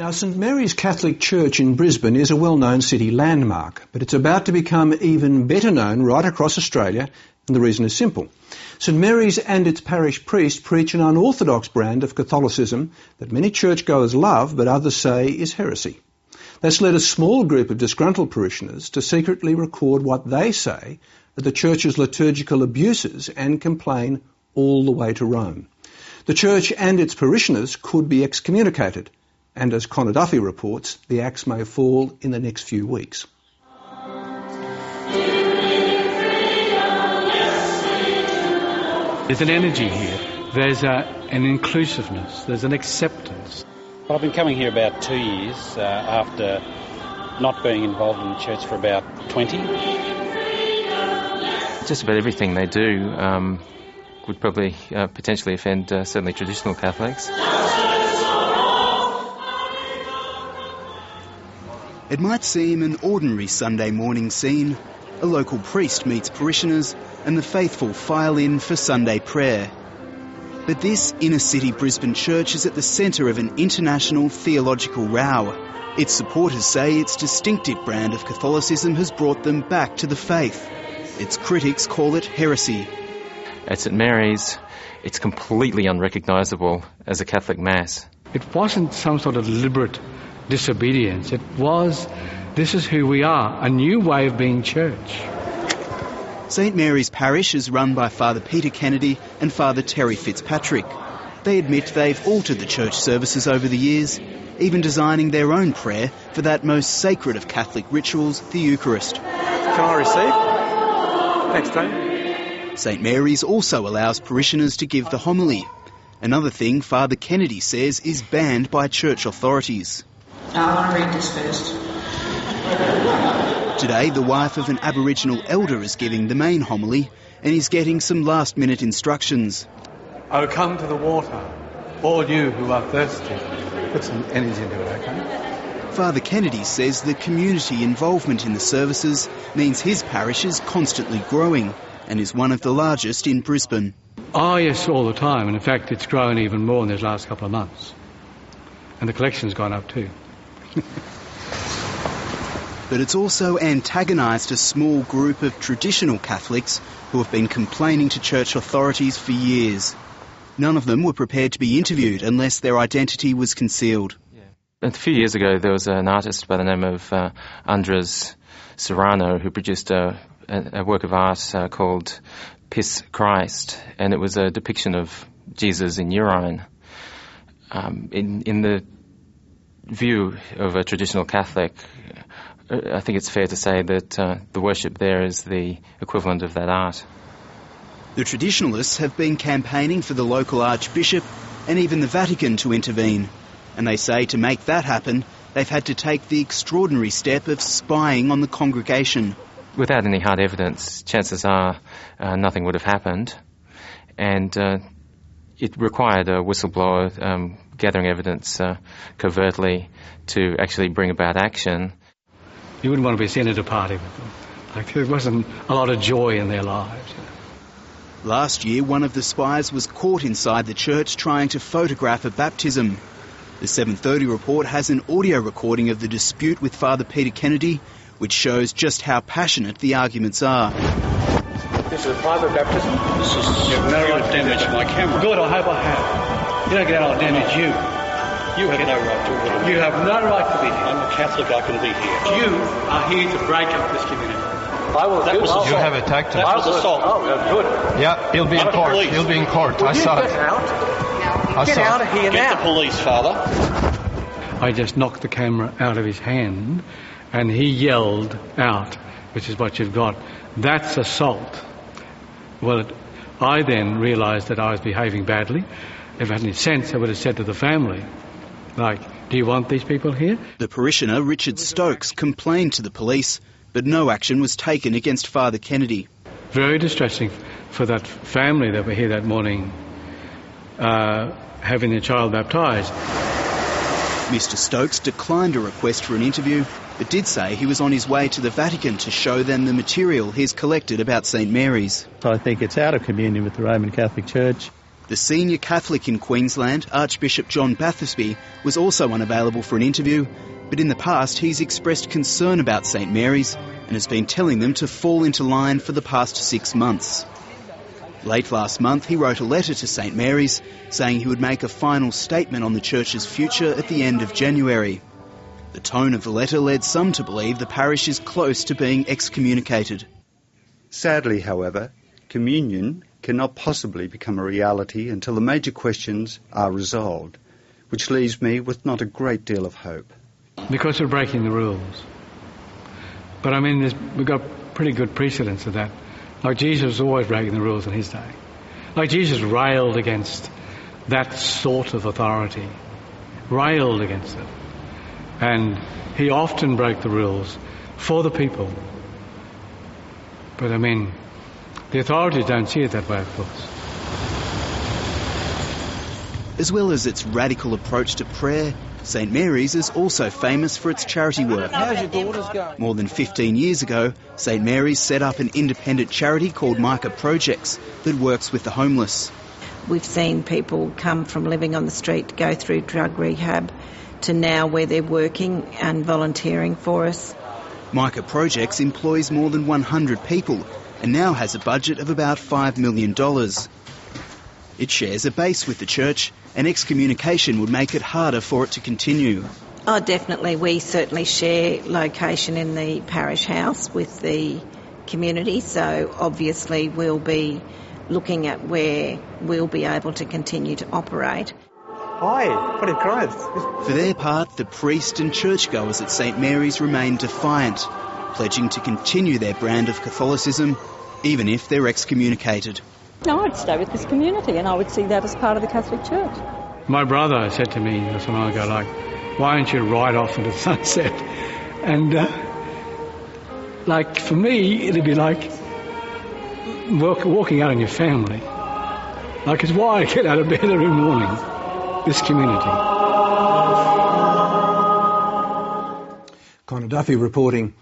Now, St Mary's Catholic Church in Brisbane is a well-known city landmark, but it's about to become even better known right across Australia, and the reason is simple. St Mary's and its parish priest preach an unorthodox brand of Catholicism that many churchgoers love, but others say is heresy. That's led a small group of disgruntled parishioners to secretly record what they say are the church's liturgical abuses and complain all the way to Rome. The church and its parishioners could be excommunicated, and as Connor Duffy reports, the axe may fall in the next few weeks. There's an energy here. There's an inclusiveness. There's an acceptance. Well, I've been coming here about 2 years after not being involved in the church for about 20. Just about everything they do would probably potentially offend certainly traditional Catholics. It might seem an ordinary Sunday morning scene. A local priest meets parishioners and the faithful file in for Sunday prayer. But this inner-city Brisbane church is at the centre of an international theological row. Its supporters say its distinctive brand of Catholicism has brought them back to the faith. Its critics call it heresy. At St Mary's, it's completely unrecognisable as a Catholic Mass. It wasn't some sort of deliberate disobedience. It was, this is who we are, a new way of being church. St Marys Parish is run by Father Peter Kennedy and Father Terry Fitzpatrick. They admit they've altered the church services over the years, even designing their own prayer for that most sacred of Catholic rituals, the Eucharist. Can I receive? Thanks, Tony. St Mary's also allows parishioners to give the homily. Another thing Father Kennedy says is banned by church authorities. I want to read this first. Today, the wife of an Aboriginal elder is giving the main homily and is getting some last-minute instructions. Oh, come to the water, all you who are thirsty. Put some energy into it, okay? Father Kennedy says the community involvement in the services means his parish is constantly growing and is one of the largest in Brisbane. Oh, yes, all the time. And in fact, it's grown even more in these last couple of months. And the collection's gone up too. But it's also antagonised a small group of traditional Catholics who have been complaining to church authorities for years. None of them were prepared to be interviewed unless their identity was concealed. A few years ago, there was an artist by the name of Andres Serrano who produced a work of art called Piss Christ, and it was a depiction of Jesus in urine. In the view of a traditional Catholic, I think it's fair to say that the worship there is the equivalent of that art. The traditionalists have been campaigning for the local archbishop and even the Vatican to intervene. And they say to make that happen, they've had to take the extraordinary step of spying on the congregation. Without any hard evidence, chances are nothing would have happened. And it required a whistleblower gathering evidence covertly to actually bring about action. You wouldn't want to be seen at a party with them. Like, there wasn't a lot of joy in their lives. Last year, one of the spies was caught inside the church trying to photograph a baptism. The 7:30 report has an audio recording of the dispute with Father Peter Kennedy, which shows just how passionate the arguments are. This is a private baptism. This is no right to damage my camera. Good, I hope I have. You don't get out, I'll damage you. You have no right to it. You have no right to be here. I'm a Catholic, I can be here. You are here to break up this community. I will. That was assault. You have attacked him. That was assault. Oh, good. Yeah, he'll be in court. He'll be in court. I saw it. Get out. Get out of here now. Get the police, Father. I just knocked the camera out of his hand and he yelled out, which is what you've got, "That's assault." Well, I then realised that I was behaving badly. If I had any sense, I would have said to the family, like, do you want these people here? The parishioner, Richard Stokes, complained to the police, but no action was taken against Father Kennedy. Very distressing for that family that were here that morning having their child baptised. Mr Stokes declined a request for an interview, but did say he was on his way to the Vatican to show them the material he's collected about St Mary's. I think it's out of communion with the Roman Catholic Church. The senior Catholic in Queensland, Archbishop John Bathersby, was also unavailable for an interview, but in the past he's expressed concern about St Mary's and has been telling them to fall into line for the past 6 months. Late last month he wrote a letter to St Mary's saying he would make a final statement on the church's future at the end of January. The tone of the letter led some to believe the parish is close to being excommunicated. Sadly, however, communion cannot possibly become a reality until the major questions are resolved, which leaves me with not a great deal of hope. Because we're breaking the rules. But I mean, we've got pretty good precedents of that. Like Jesus was always breaking the rules in his day. Like Jesus railed against that sort of authority. Railed against it. And he often broke the rules for the people. But I mean, the authorities don't see it that way, of course. As well as its radical approach to prayer, St Mary's is also famous for its charity work. How's your daughters going? More than 15 years ago, St Mary's set up an independent charity called Marys Projects that works with the homeless. We've seen people come from living on the street, go through drug rehab, to now where they're working and volunteering for us. Marys Projects employs more than 100 people and now has a budget of about $5 million. It shares a base with the church, and excommunication would make it harder for it to continue. Oh, definitely. We certainly share location in the parish house with the community, so obviously we'll be looking at where we'll be able to continue to operate. Hi, what a growth. For their part, the priest and churchgoers at St Mary's remain defiant, pledging to continue their brand of Catholicism, even if they're excommunicated. No, I'd stay with this community and I would see that as part of the Catholic Church. My brother said to me not so long ago, like, why don't you ride off into the sunset? And, like, for me, it'd be like walking out on your family. Like, it's why I get out of bed every morning, this community. Connor Duffy reporting.